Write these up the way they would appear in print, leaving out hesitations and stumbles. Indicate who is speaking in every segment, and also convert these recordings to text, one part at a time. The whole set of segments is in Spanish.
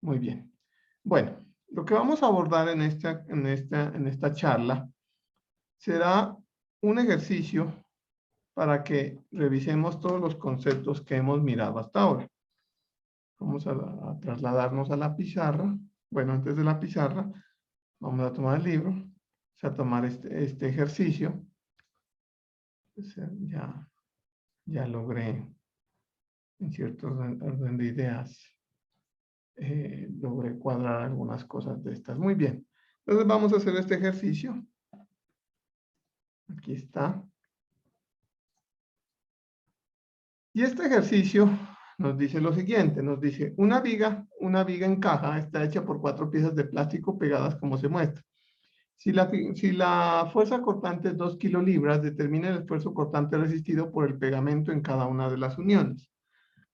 Speaker 1: Muy bien. Bueno, lo que vamos a abordar en esta charla será un ejercicio para que revisemos todos los conceptos que hemos mirado hasta ahora. Vamos a trasladarnos a la pizarra. Bueno, antes de la pizarra, vamos a tomar el libro, a tomar este ejercicio. O sea, ya logré, en cierto orden de ideas, logré cuadrar algunas cosas de estas. Muy bien. Entonces vamos a hacer este ejercicio. Aquí está. Y este ejercicio nos dice lo siguiente, nos dice, una viga en caja está hecha por 4 piezas de plástico pegadas como se muestra. Si la fuerza cortante es 2 kilolibras, determina el esfuerzo cortante resistido por el pegamento en cada una de las uniones.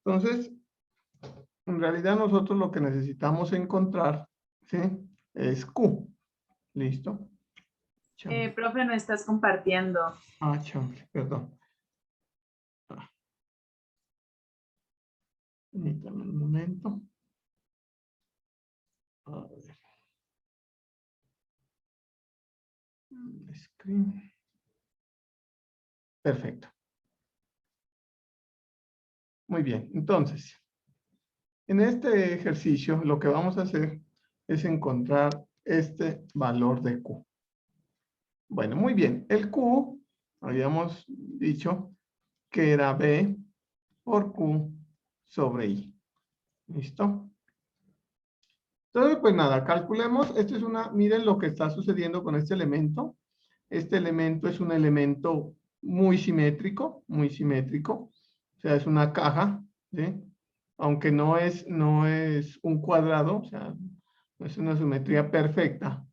Speaker 1: Entonces, en realidad nosotros lo que necesitamos encontrar, ¿sí?, es Q. ¿Listo?
Speaker 2: Profe, no estás compartiendo.
Speaker 1: Chanfle, perdón. Permítame un momento. A ver. Screen. Perfecto. Muy bien. Entonces, en este ejercicio lo que vamos a hacer es encontrar este valor de Q. Bueno, muy bien. El Q, habíamos dicho que era B por Q sobre I. ¿Listo? Entonces, pues nada, calculemos. Esto es miren lo que está sucediendo con este elemento. Este elemento es un elemento muy simétrico, muy simétrico. O sea, es una caja, ¿sí? Aunque no es un cuadrado, o sea, no es una simetría perfecta,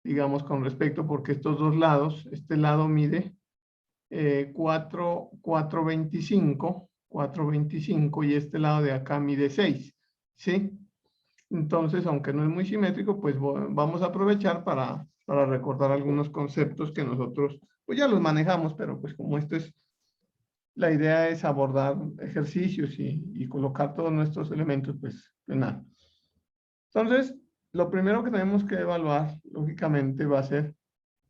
Speaker 1: digamos, con respecto, porque estos dos lados, este lado mide 4.25 y este lado de acá mide 6, ¿sí? Entonces, aunque no es muy simétrico, pues vamos a aprovechar para recordar algunos conceptos que nosotros, pues ya los manejamos, pero pues como la idea es abordar ejercicios y colocar todos nuestros elementos, pues nada. Entonces, lo primero que tenemos que evaluar, lógicamente, va a ser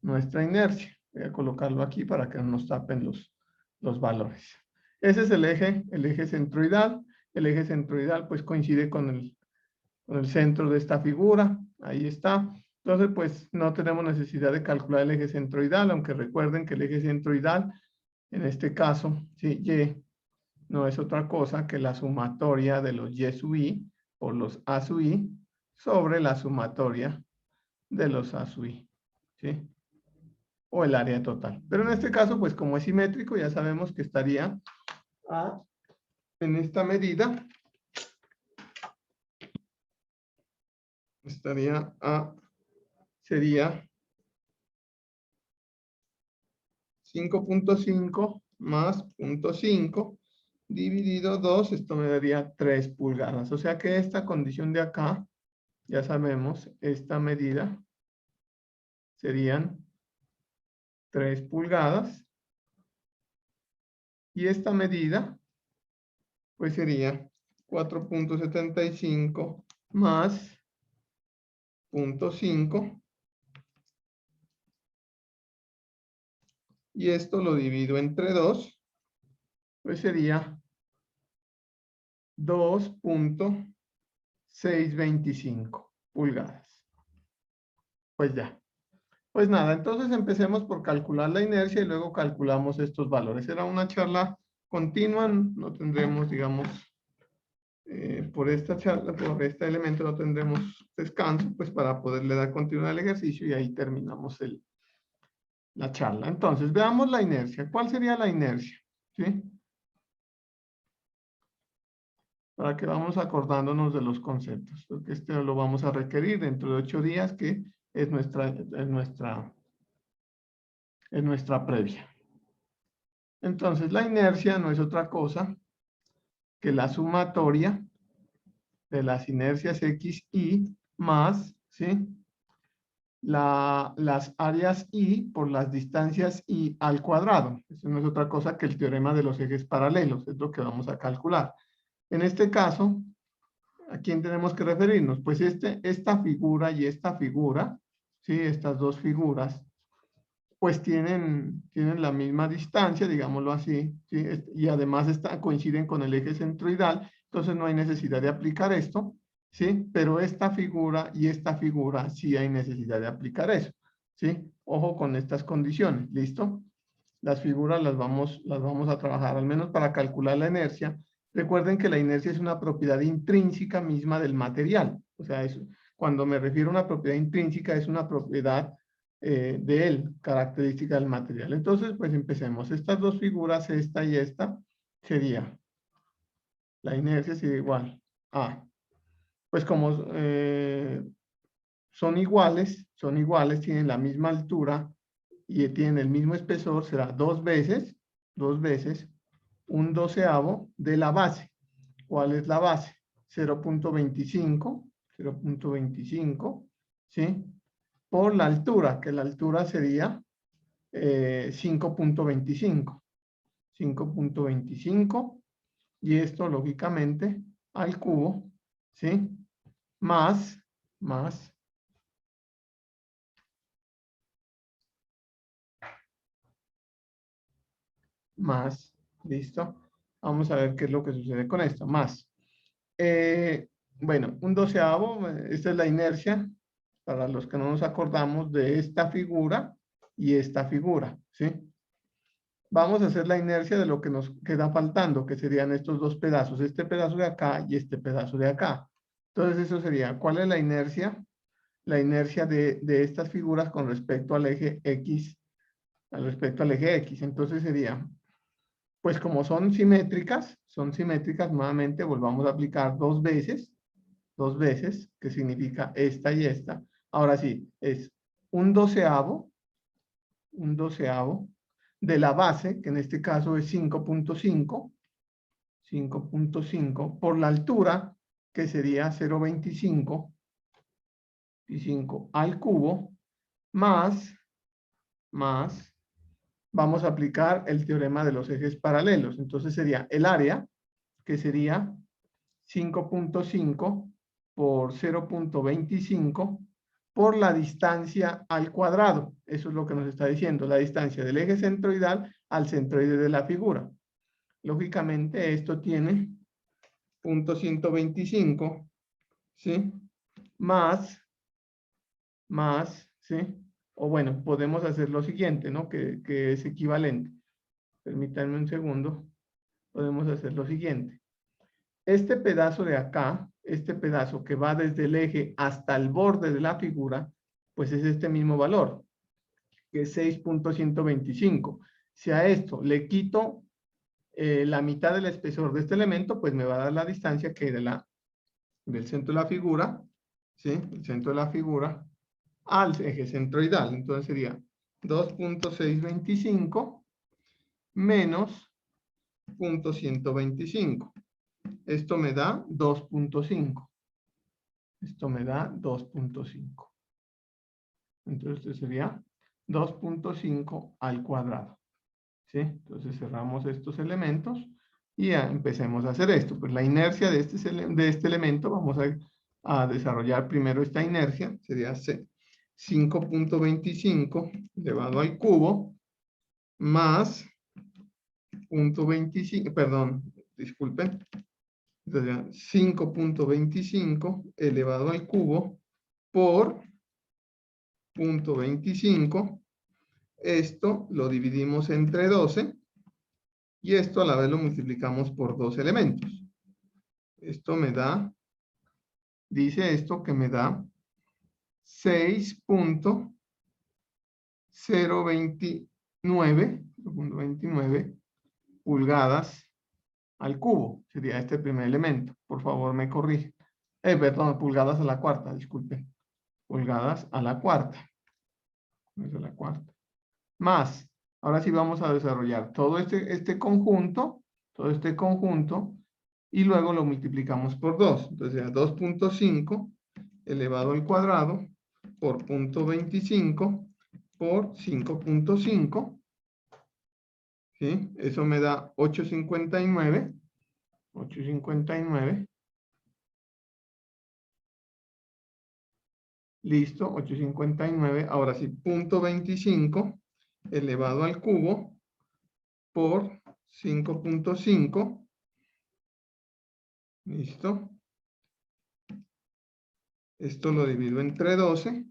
Speaker 1: nuestra inercia. Voy a colocarlo aquí para que no nos tapen los valores. Ese es el eje centroidal. El eje centroidal, pues, coincide con el centro de esta figura. Ahí está. Entonces, pues, no tenemos necesidad de calcular el eje centroidal, aunque recuerden que el eje centroidal, en este caso, ¿sí?, Y, no es otra cosa que la sumatoria de los Y sub I por los A sub I sobre la sumatoria de los A sub I, ¿sí?, o el área total. Pero en este caso, pues como es simétrico, ya sabemos que estaría en esta medida, sería 5.5 más 0.5 dividido 2, esto me daría 3 pulgadas. O sea que esta condición de acá, ya sabemos, esta medida serían 3 pulgadas. Y esta medida, pues sería 4.75 más 0.5. Y esto lo divido entre 2, pues sería 2.625 pulgadas. Pues ya. Pues nada, entonces empecemos por calcular la inercia y luego calculamos estos valores. Será una charla continua, no tendremos, digamos, por esta charla, por este elemento no tendremos descanso, pues para poderle dar continuidad al ejercicio y ahí terminamos la charla. Entonces, veamos la inercia. ¿Cuál sería la inercia? ¿Sí? Para que vamos acordándonos de los conceptos, porque este lo vamos a requerir dentro de 8 días, que es nuestra previa. Entonces, la inercia no es otra cosa que la sumatoria de las inercias X, Y, más, ¿sí?, las áreas I por las distancias I al cuadrado. Eso no es otra cosa que el teorema de los ejes paralelos, es lo que vamos a calcular. En este caso, ¿A quién tenemos que referirnos? Pues esta figura y esta figura, ¿sí? Estas dos figuras, pues tienen la misma distancia, digámoslo así, ¿sí? Y además coinciden con el eje centroidal, entonces no hay necesidad de aplicar esto, ¿sí? Pero esta figura y esta figura sí hay necesidad de aplicar eso, ¿sí? Ojo con estas condiciones, ¿listo? Las figuras las vamos a trabajar, al menos para calcular la inercia. Recuerden que la inercia es una propiedad intrínseca misma del material, o sea, cuando me refiero a una propiedad intrínseca es una propiedad de él, característica del material. Entonces, pues empecemos. Estas dos figuras, esta y esta, sería, la inercia sería igual a, pues como son iguales, tienen la misma altura y tienen el mismo espesor, será dos veces, un doceavo de la base. ¿Cuál es la base? 0.25, ¿sí? Por la altura, que la altura sería 5.25. 5.25 y esto lógicamente al cubo, ¿sí? Más, ¿listo? Vamos a ver qué es lo que sucede con esto, más. Bueno, un doceavo, esta es la inercia, para los que no nos acordamos de esta figura y esta figura, ¿sí? Vamos a hacer la inercia de lo que nos queda faltando, que serían estos dos pedazos, este pedazo de acá y este pedazo de acá. Entonces eso sería, ¿cuál es la inercia? La inercia de estas figuras con respecto al eje X, Entonces sería, pues como son simétricas, nuevamente volvamos a aplicar dos veces, que significa esta y esta. Ahora sí, es un doceavo de la base, que en este caso es 5.5, por la altura, que sería 0.25, y 5 al cubo, más, vamos a aplicar el teorema de los ejes paralelos. Entonces sería el área, que sería 5.5 por 0.25 por la distancia al cuadrado. Eso es lo que nos está diciendo, la distancia del eje centroidal al centroide de la figura. Lógicamente esto tiene 0.125, ¿sí? Más, ¿sí? O bueno, podemos hacer lo siguiente, ¿no? Que es equivalente. Permítanme un segundo. Podemos hacer lo siguiente. Este pedazo de acá, este pedazo que va desde el eje hasta el borde de la figura, pues es este mismo valor, que es 6.125. Si a esto le quito la mitad del espesor de este elemento, pues me va a dar la distancia que es del centro de la figura, ¿sí? El centro de la figura al eje centroidal. Entonces sería 2.625 menos 0.125. Esto me da 2.5. Esto me da 2.5. Entonces esto sería 2.5 al cuadrado. ¿Sí? Entonces cerramos estos elementos y ya empecemos a hacer esto. Pues la inercia de este elemento, vamos a desarrollar primero esta inercia, sería 5.25 elevado al cubo más 0.25, perdón, disculpen, entonces 5.25 elevado al cubo por 0.25. Esto lo dividimos entre 12 y esto a la vez lo multiplicamos por dos elementos. Esto me da, dice esto que me da 6.029 pulgadas al cubo. Sería este primer elemento. Por favor, me corrige. Perdón, pulgadas a la cuarta, disculpen. Pulgadas a la cuarta. Es a la cuarta. Más, ahora sí vamos a desarrollar todo este conjunto, y luego lo multiplicamos por 2. Entonces, 2.5 elevado al cuadrado por 0.25 por 5.5. ¿Sí? Eso me da 8.59. Listo, 859. Ahora sí, 0.25 elevado al cubo por 5.5. Listo. Esto lo divido entre 12.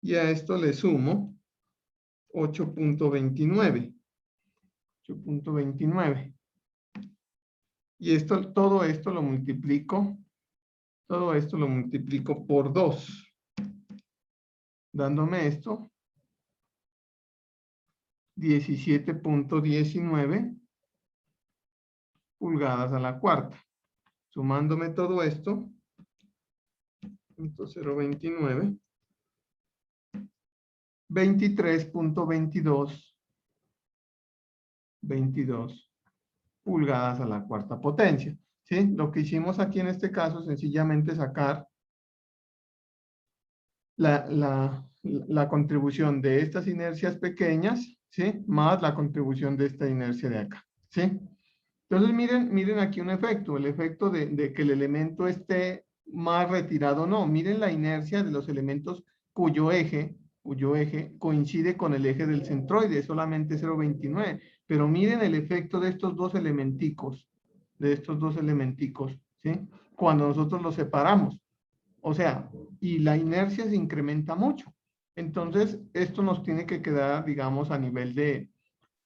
Speaker 1: Y a esto le sumo 8.29. 8.29. Y esto, todo esto lo multiplico por 2. Dándome esto, 17.19 pulgadas a la cuarta. Sumándome todo esto, 0.29, 23.22 pulgadas a la cuarta potencia. ¿Sí? Lo que hicimos aquí en este caso es sencillamente sacar la contribución de estas inercias pequeñas, ¿sí? Más la contribución de esta inercia de acá, ¿sí? Entonces miren aquí un efecto, el efecto de que el elemento esté más retirado o no. Miren la inercia de los elementos cuyo eje coincide con el eje del centroide, solamente 0.29. Pero miren el efecto de estos dos elementicos, ¿sí? Cuando nosotros los separamos. O sea, y la inercia se incrementa mucho. Entonces, esto nos tiene que quedar, digamos, a nivel de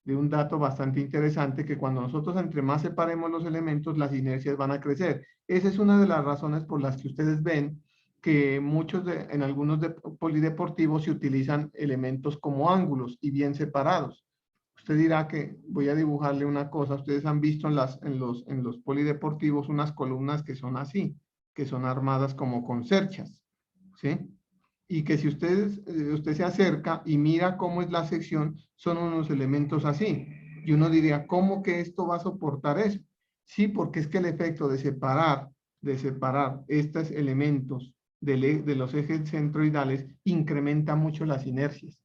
Speaker 1: un dato bastante interesante, que cuando nosotros entre más separemos los elementos, las inercias van a crecer. Esa es una de las razones por las que ustedes ven que en algunos polideportivos se utilizan elementos como ángulos y bien separados. Usted dirá que voy a dibujarle una cosa. Ustedes han visto en los polideportivos unas columnas que son así, que son armadas como con cerchas, ¿sí? Y que si usted se acerca y mira cómo es la sección, son unos elementos así. Y uno diría, ¿cómo que esto va a soportar eso? Sí, porque es que el efecto de separar estos elementos de los ejes centroidales incrementa mucho las inercias.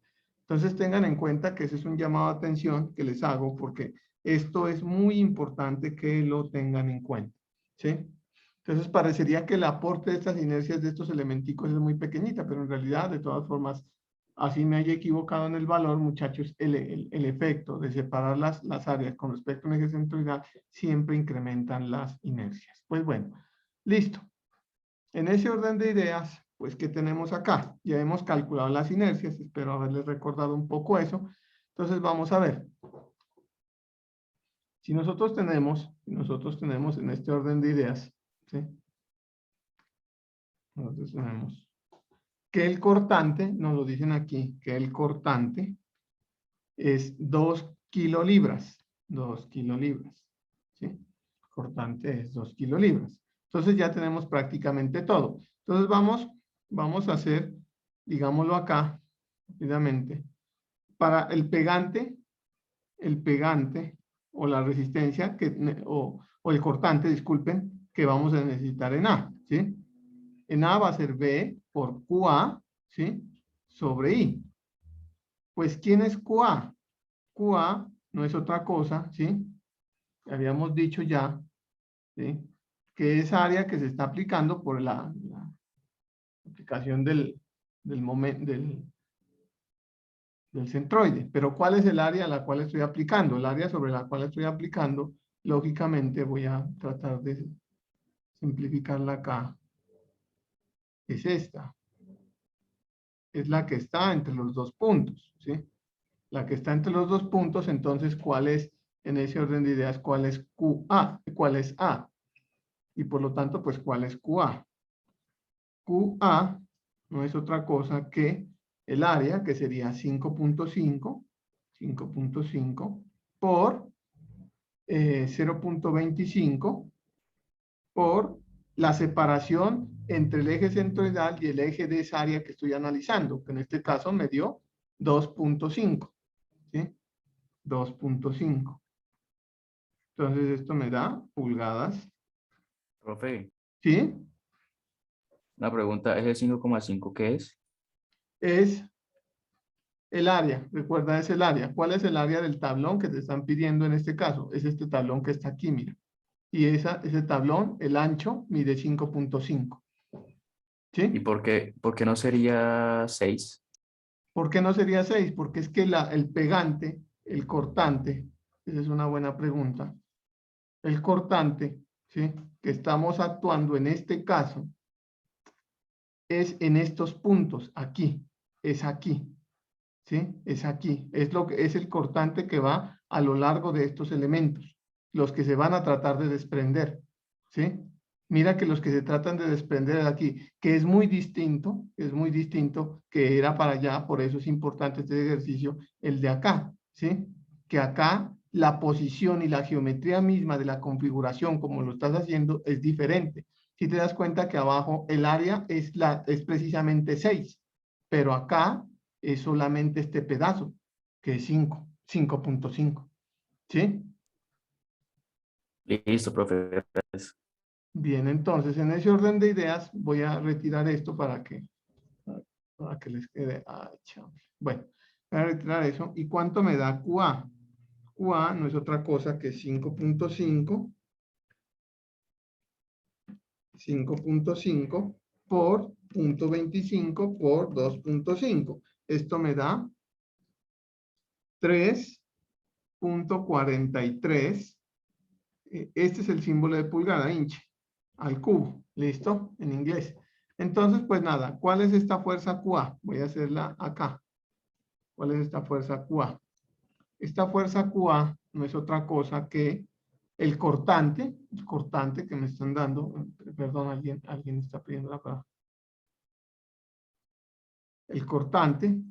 Speaker 1: Entonces tengan en cuenta que ese es un llamado de atención que les hago, porque esto es muy importante que lo tengan en cuenta, ¿sí? Entonces parecería que el aporte de estas inercias de estos elementicos es muy pequeñita, pero en realidad, de todas formas, así me haya equivocado en el valor, muchachos, el efecto de separar las áreas con respecto a un eje centroidal siempre incrementan las inercias. Pues bueno, listo. En ese orden de ideas, pues, ¿qué tenemos acá? Ya hemos calculado las inercias, espero haberles recordado un poco eso. Entonces vamos a ver. Si nosotros tenemos en este orden de ideas, ¿sí? Nosotros tenemos que el cortante, nos lo dicen aquí, que el cortante es 2 kilolibras. 2 kilolibras. ¿Sí? Cortante es 2 kilolibras. Entonces ya tenemos prácticamente todo. Entonces vamos a hacer, digámoslo acá, rápidamente, para el pegante o la resistencia, o el cortante, disculpen, que vamos a necesitar en A, ¿sí? En A va a ser B por QA, ¿sí? Sobre I. Pues, ¿quién es QA? QA no es otra cosa, ¿sí? Habíamos dicho ya, ¿sí? Que es área que se está aplicando por la aplicación del centroide. Pero ¿cuál es el área a la cual estoy aplicando? El área sobre la cual estoy aplicando, lógicamente voy a tratar de simplificarla acá. Es esta. Es la que está entre los dos puntos, ¿sí? La que está entre los dos puntos, entonces, ¿cuál es, en ese orden de ideas, cuál es QA? ¿Cuál es A? Y por lo tanto, pues, ¿cuál es QA? QA no es otra cosa que el área, que sería 5.5 por 0.25 por la separación entre el eje centroidal y el eje de esa área que estoy analizando, que en este caso me dio 2.5, ¿sí? 2.5. Entonces esto me da pulgadas.
Speaker 3: Profe,
Speaker 1: ¿Sí?
Speaker 3: una pregunta, ¿ese 5,5 qué es?
Speaker 1: Es el área, recuerda, es el área. ¿Cuál es el área del tablón que te están pidiendo en este caso? Es este tablón que está aquí, mira. Y ese tablón, el ancho, mide 5.5.
Speaker 3: ¿Y
Speaker 1: ¿Sí?
Speaker 3: por qué no sería 6?
Speaker 1: ¿Por qué no sería 6? Porque es que el pegante, el cortante, esa es una buena pregunta. El cortante, ¿sí? Que estamos actuando en este caso, es en estos puntos, aquí, es aquí, ¿sí? Es aquí, es el cortante que va a lo largo de estos elementos, los que se van a tratar de desprender, ¿sí? Mira que los que se tratan de desprender de aquí, que es muy distinto que era para allá, por eso es importante este ejercicio, el de acá, ¿sí? Que acá la posición y la geometría misma de la configuración, como lo estás haciendo, es diferente. Si te das cuenta que abajo el área es precisamente 6, pero acá es solamente este pedazo, que es 5, 5.5, ¿sí?
Speaker 3: Listo, profe. Gracias.
Speaker 1: Bien, entonces en ese orden de ideas voy a retirar esto para que les quede. Bueno, voy a retirar eso. ¿Y cuánto me da QA? QA no es otra cosa que 5.5 por 0.25 por 2.5. Esto me da 3.43. Este es el símbolo de pulgada, inch, al cubo. ¿Listo? En inglés. Entonces, pues nada, ¿cuál es esta fuerza QA? Voy a hacerla acá. ¿Cuál es esta fuerza QA? Esta fuerza QA no es otra cosa que el cortante que me están dando. Perdón, alguien está pidiendo la palabra. El cortante,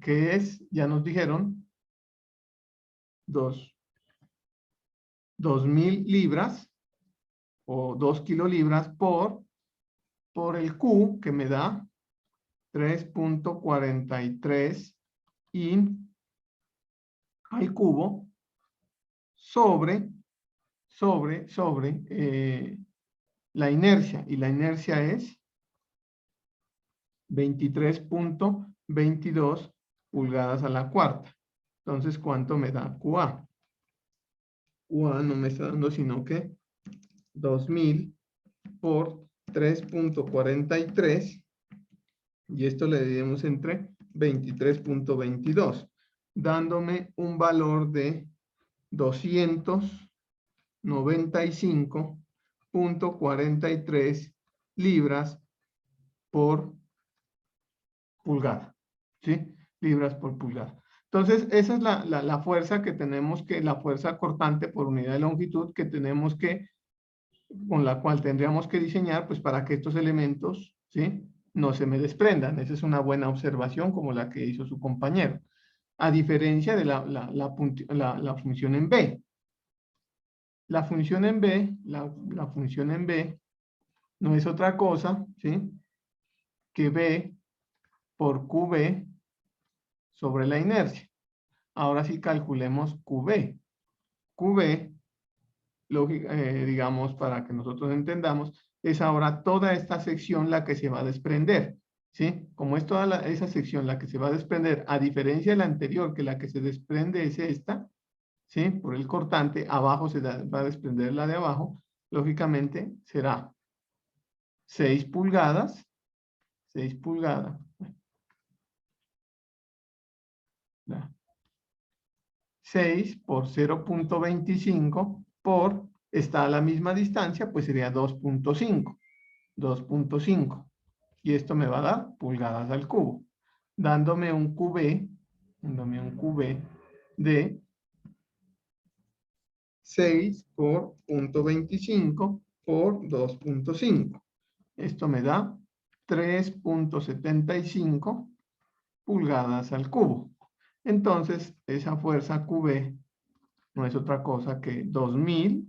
Speaker 1: que es, ya nos dijeron, 2.000 libras o 2 kilolibras por el Q, que me da 3.43 in al cubo sobre la inercia. Y la inercia es 23.22 pulgadas a la cuarta. Entonces, ¿cuánto me da QA? QA no me está dando sino que 2.000 por 3.43 y esto le dividimos entre 23.22, dándome un valor de 295.43 libras por pulgada, ¿sí? Libras por pulgada. Entonces, esa es la fuerza que tenemos la fuerza cortante por unidad de longitud que tenemos que, con la cual tendríamos que diseñar, pues para que estos elementos, ¿sí? No se me desprendan. Esa es una buena observación como la que hizo su compañero. A diferencia de la función en B. La función en B, la función en B no es otra cosa, ¿sí? Que B por QB sobre la inercia. Ahora sí calculemos QB. QB, digamos, para que nosotros entendamos, es ahora toda esta sección la que se va a desprender, ¿sí? Como es toda esa sección la que se va a desprender, a diferencia de la anterior, que la que se desprende es esta, ¿sí? Por el cortante, abajo va a desprender la de abajo, lógicamente será 6 pulgadas, 6 pulgadas, 6 por 0.25 por, está a la misma distancia, pues sería 2.5. 2.5. Y esto me va a dar pulgadas al cubo, dándome un QB de 6 por 0.25 por 2.5. Esto me da 3.75 pulgadas al cubo. Entonces, esa fuerza QB no es otra cosa que 2.000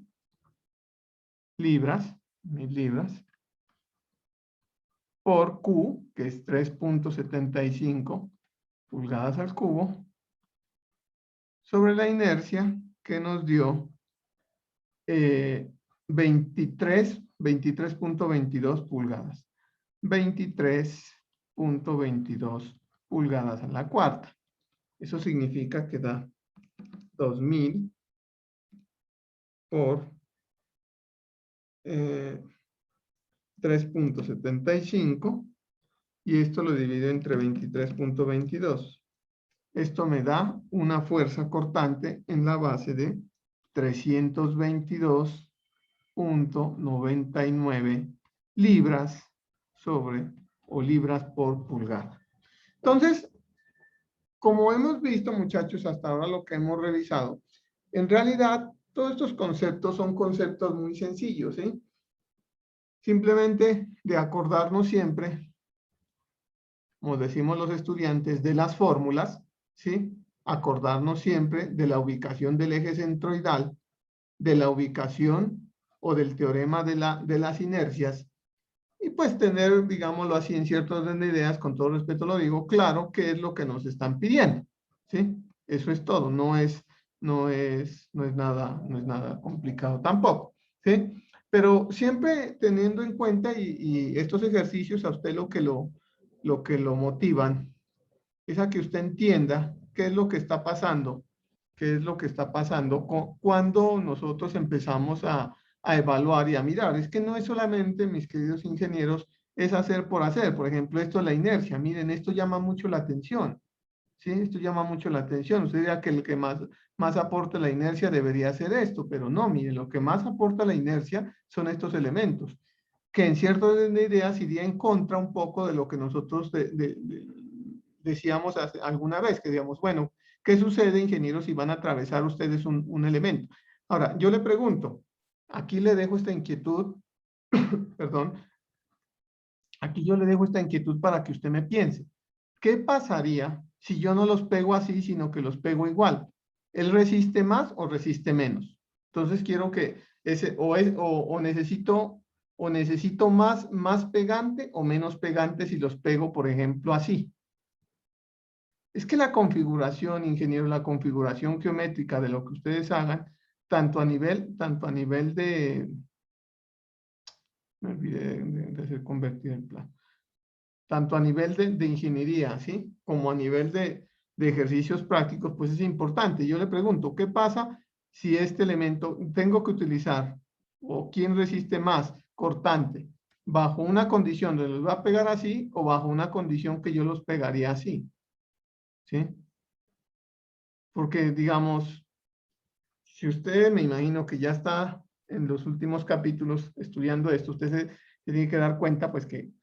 Speaker 1: libras, 1.000 libras, por Q, que es 3.75 pulgadas al cubo, sobre la inercia que nos dio 23.22 pulgadas. 23.22 pulgadas a la cuarta. Eso significa que da 2.000 por 3.75 y esto lo divido entre 23.22. Esto me da una fuerza cortante en la base de 322.99 libras o libras por pulgada. Entonces, como hemos visto, muchachos, hasta ahora lo que hemos revisado, en realidad todos estos conceptos son conceptos muy sencillos, ¿sí? Simplemente de acordarnos siempre, como decimos los estudiantes, de las fórmulas, ¿sí? Acordarnos siempre de la ubicación del eje centroidal, de la ubicación o del teorema de las inercias, y pues tener, digámoslo así, en cierto orden de ideas, con todo respeto lo digo, claro qué es lo que nos están pidiendo, ¿sí? Eso es todo, no es nada complicado tampoco, ¿sí? Pero siempre teniendo en cuenta, y estos ejercicios a usted lo que lo motivan, es a que usted entienda qué es lo que está pasando, cuando nosotros empezamos a evaluar y a mirar. Es que no es solamente, mis queridos ingenieros, es hacer por hacer. Por ejemplo, esto es la inercia. Miren, esto llama mucho la atención. ¿Sí? Esto llama mucho la atención. Usted dirá que el que más aporta la inercia debería ser esto, pero no, miren, lo que más aporta la inercia son estos elementos, que en cierto orden de ideas iría en contra un poco de lo que nosotros decíamos alguna vez, que digamos, bueno, ¿qué sucede, ingenieros, si van a atravesar ustedes un elemento? Ahora, yo le pregunto, aquí le dejo esta inquietud, perdón, aquí yo le dejo esta inquietud para que usted me piense. ¿Qué pasaría si yo no los pego así, sino que los pego igual? ¿Él resiste más o resiste menos? Entonces quiero que necesito más pegante o menos pegante si los pego, por ejemplo, así. Es que la configuración, ingeniero, la configuración geométrica de lo que ustedes hagan, tanto a nivel de, me olvidé de hacer convertir el plan, tanto a nivel de ingeniería, ¿sí? Como a nivel de ejercicios prácticos, pues es importante. Yo le pregunto, ¿qué pasa si este elemento tengo que utilizar, o quién resiste más, cortante, bajo una condición donde los va a pegar así, o bajo una condición que yo los pegaría así? ¿Sí? Porque, digamos, si usted, me imagino que ya está en los últimos capítulos estudiando esto, usted se tiene que dar cuenta, pues, que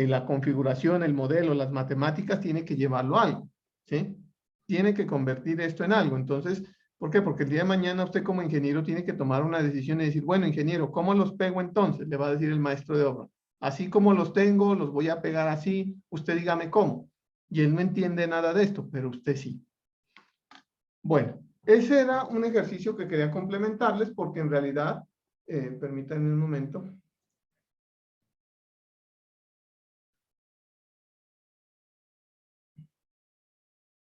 Speaker 1: la configuración, el modelo, las matemáticas, tiene que llevarlo a algo, ¿sí? Tiene que convertir esto en algo. Entonces, ¿por qué? Porque el día de mañana usted como ingeniero tiene que tomar una decisión y decir, bueno, ingeniero, ¿cómo los pego entonces? Le va a decir el maestro de obra. Así como los tengo, los voy a pegar así, usted dígame cómo. Y él no entiende nada de esto, pero usted sí. Bueno, ese era un ejercicio que quería complementarles porque en realidad, permítanme un momento.